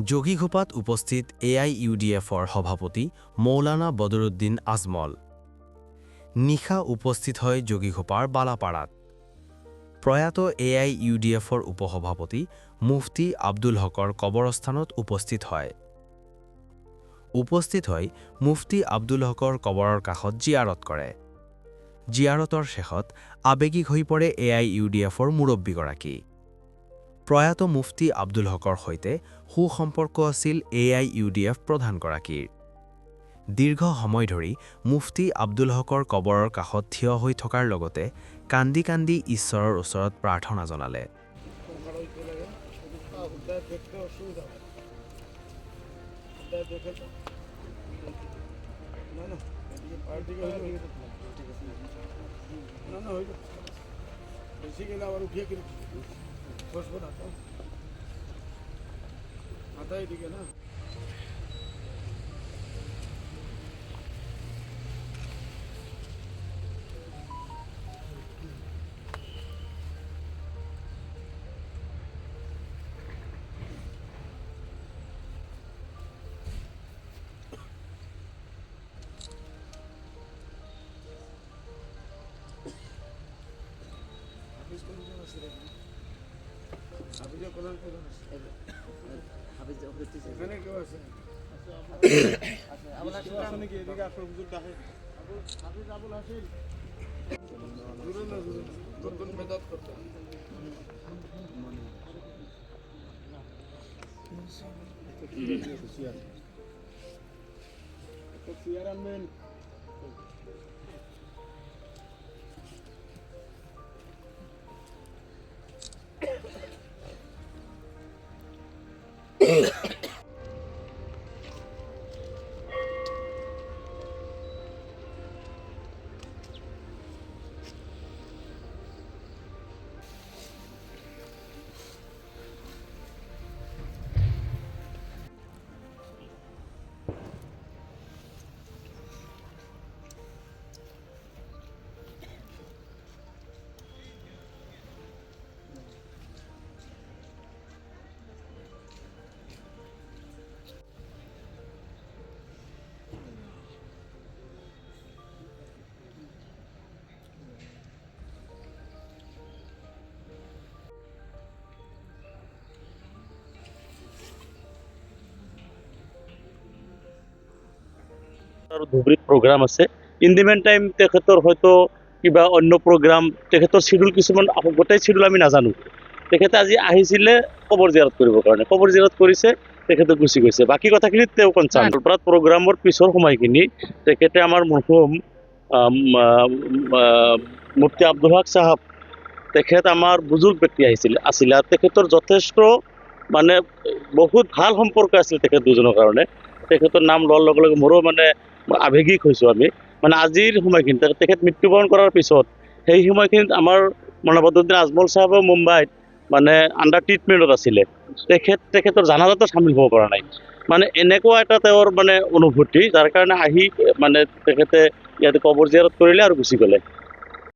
যোগীঘোপাত উপস্থিত AIUDFৰ সভাপতি মৌলানা বদৰুদ্দিন আজমল। নিশা উপস্থিত হয় যোগীঘোপাৰ বালাপাড়াত। প্ৰয়াত AIUDFৰ উপসভাপতি মুফতি আব্দুল হকৰ কবৰস্থানত উপস্থিত হয়। উপস্থিত হৈ মুফতি আব্দুল হকৰ কবৰৰ কাষত জিয়াৰত কৰে। জিয়াৰতৰ শেষত আৱেগিক হৈ পৰে AIUDFৰ মুৰব্বীগৰাকী। প্ৰয়াত মুফতি আব্দুল হকৰ সৈতে সুসম্পৰ্ক আছিল AIUDF প্ৰধানগৰাকীৰ। দীৰ্ঘ সময় ধৰি মুফতি আব্দুল হকৰ কবৰৰ কাষত থিয় হৈ থকাৰ লগতে কান্দি কান্দি ঈশ্বৰৰ ওচৰত প্ৰাৰ্থনা জনালে। আৰু ধুবুৰীত প্ৰগ্ৰাম আছে। ইন দি মেন টাইম তেখেতৰ হয়তো কিবা অন্য প্ৰগ্ৰাম, তেখেতৰ শিডিউল কিছুমান গোটেই শিডিউল আমি নাজানো। তেখেতে আজি আহিছিলে কবৰ জিয়াৰত কৰিবৰ কাৰণে, কবৰ জিয়াৰত কৰিছে, তেখেতে গুচি গৈছে। বাকী কথাখিনি তেওঁ কনচাৰ্ণ। গোলপাৰাত প্ৰগ্ৰামৰ পিছৰ সময়খিনি তেখেতে আমাৰ মৰহুম মুফতি আব্দুল হক চাহাব, তেখেত আমাৰ বুজুৰ্গ ব্যক্তি আছিলে আৰু তেখেতৰ যথেষ্ট মানে বহুত ভাল সম্পৰ্ক আছিল তেখেত দুজনৰ কাৰণে। তেখেতৰ নাম লোৱাৰ লগে লগে মোৰো মানে আৱেগিক হৈছোঁ আমি। মানে আজিৰ সময়খিনিত তেখেত মৃত্যুবৰণ কৰাৰ পিছত সেই সময়খিনিত আমাৰ মৌলানা বদৰুদ্দিন আজমল চাহাবেও মুম্বাইত মানে আণ্ডাৰ ট্ৰিটমেণ্টত আছিলে। তেখেতৰ জানাজাতো চামিল হ'ব পৰা নাই। মানে এনেকুৱা এটা তেওঁৰ মানে অনুভূতি, যাৰ কাৰণে আহি মানে তেখেতে ইয়াতে কবৰ জিয়াৰত কৰিলে আৰু গুচি গ'লে।